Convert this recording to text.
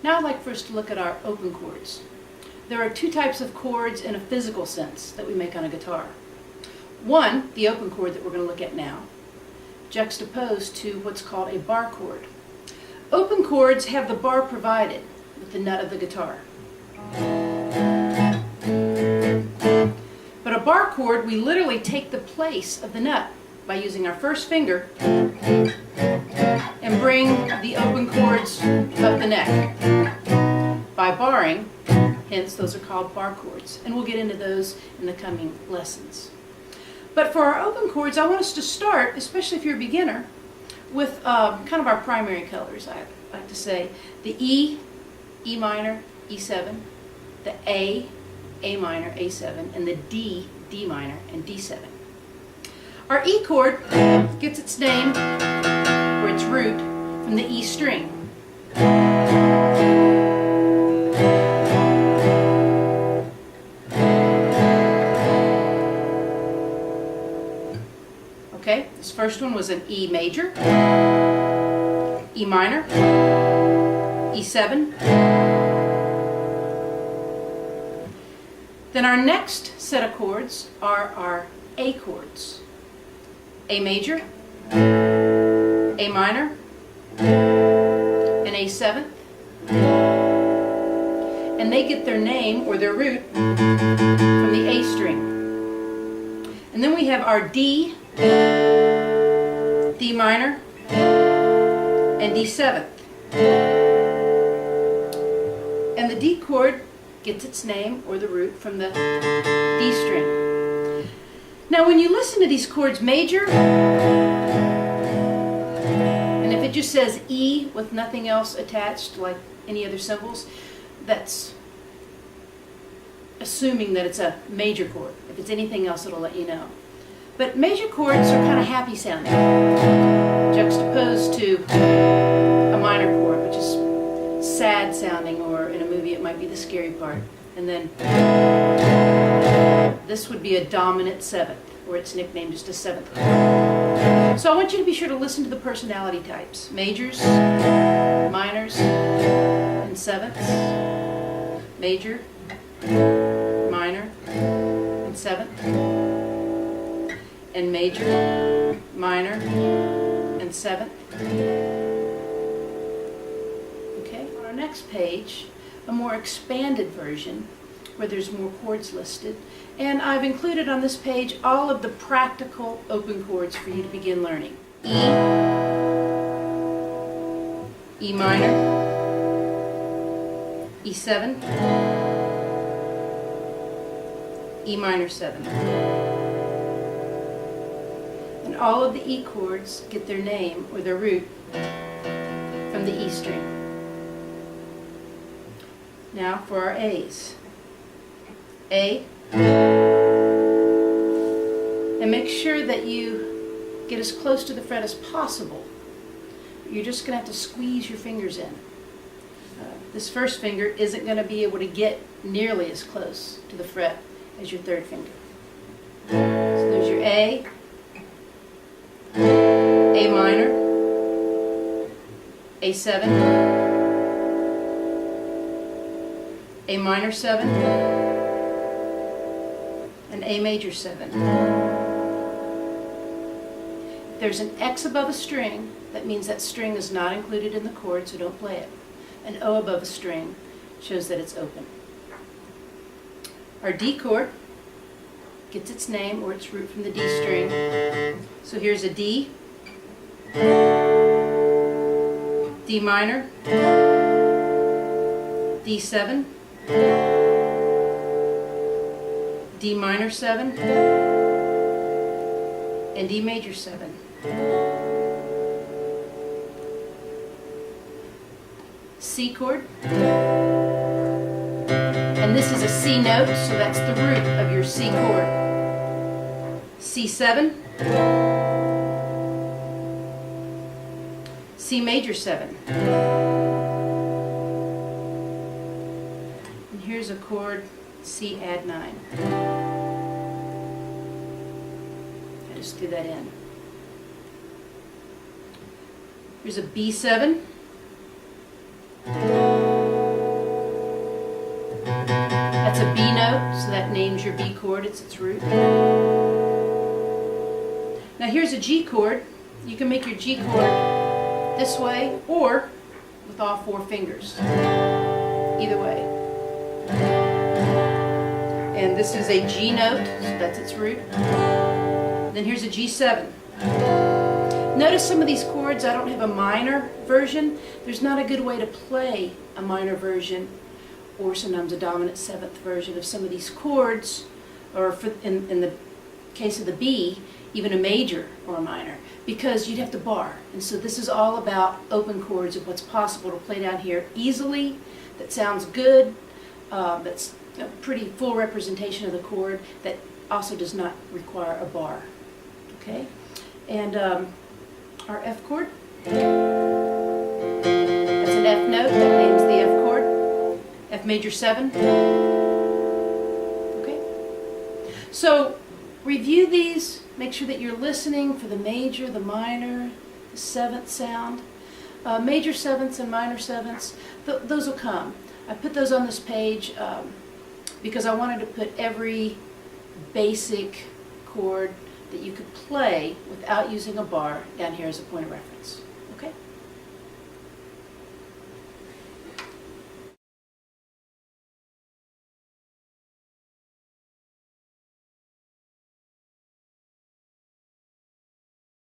Now I'd like for us to look at our open chords. There are two types of chords in a physical sense that we make on a guitar. One, the open chord that we're going to look at now, juxtaposed to what's called a bar chord. Open chords have the bar provided with the nut of the guitar. But a bar chord, we literally take the place of the nut by using our first finger and bring the open chords up the neck. By barring, hence those are called bar chords, and we'll get into those in the coming lessons. But for our open chords, I want us to start, especially if you're a beginner, with kind of our primary colors. I like to say the E, E minor, E7, the A minor, A7, and the D, D minor, and D7. Our E chord gets its name, or its root, from the E string. Okay, this first one was an E major, E minor, E7. Then our next set of chords are our A chords. A major, A minor, and A7. And they get their name, or their root, from the A string. And then we have our D, D minor, and D7. And the D chord gets its name, or the root, from the D string. Now when you listen to these chords, major, and if it just says E with nothing else attached, like any other symbols, that's assuming that it's a major chord. If it's anything else, it'll let you know. But major chords are kind of happy sounding, juxtaposed to a minor chord, which is sad sounding, or in a movie it might be the scary part. And then this would be a dominant seventh, or it's nicknamed just a seventh chord. So I want you to be sure to listen to the personality types: majors, minors, and sevenths. Major, minor, and seventh. And major, minor, and seventh. Okay, on our next page, a more expanded version where there's more chords listed. And I've included on this page all of the practical open chords for you to begin learning. E, E minor, E7, E minor 7. And all of the E chords get their name, or their root, from the E string. Now for our A's. A. And make sure that you get as close to the fret as possible. You're just going to have to squeeze your fingers in. This first finger isn't going to be able to get nearly as close to the fret as your third finger. So there's your A, A minor, A7, A minor 7, and A major 7. If there's an X above a string, that means that string is not included in the chord, so don't play it. An O above a string shows that it's open. Our D chord gets its name, or its root, from the D string. So here's a D, D minor, D7, D minor 7, and D major 7. C chord, and this is a C note, so that's the root of your C chord. C7, C major 7. And here's a chord, C add 9. I just threw that in. Here's a B7, So that names your B chord, it's its root. Now here's a G chord. You can make your G chord this way or with all 4 fingers. Either way. And this is a G note, so that's its root. Then here's a G7. Notice some of these chords, I don't have a minor version. There's not a good way to play a minor version or sometimes a dominant 7th version of some of these chords, or in the case of the B, even a major or a minor, because you'd have to bar. And so this is all about open chords of what's possible to play down here easily, that sounds good, that's a pretty full representation of the chord, that also does not require a bar. Okay? And our F chord, that's an F note, that names the F chord, F major 7. Okay? So review these, make sure that you're listening for the major, the minor, the 7th sound. Major 7ths and minor 7ths, those will come. I put those on this page because I wanted to put every basic chord that you could play without using a bar down here as a point of reference.